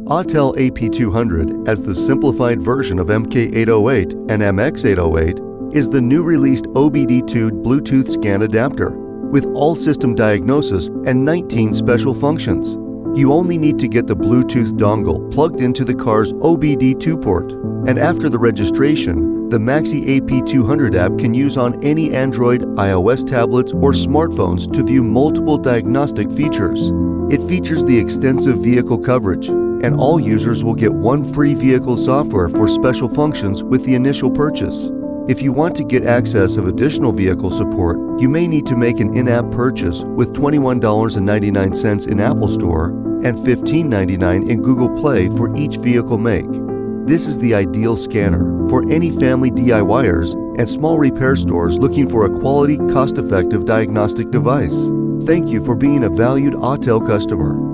Autel AP200, as the simplified version of MK808 and MX808, is the new released OBD2 Bluetooth scan adapter with all system diagnosis and 19 special functions. You only need to get the Bluetooth dongle plugged into the car's OBD2 port, and after the registration, the MaxiAP AP200 app can use on any Android, iOS tablets, or smartphones to view multiple diagnostic features. It features the extensive vehicle coverage, and all users will get one free vehicle software for special functions with the initial purchase. If you want to get access of additional vehicle support, you may need to make an in-app purchase with $21.99 in Apple Store and $15.99 in Google Play for each vehicle make. This is the ideal scanner for any family DIYers and small repair stores looking for a quality, cost-effective diagnostic device. Thank you for being a valued Autel customer.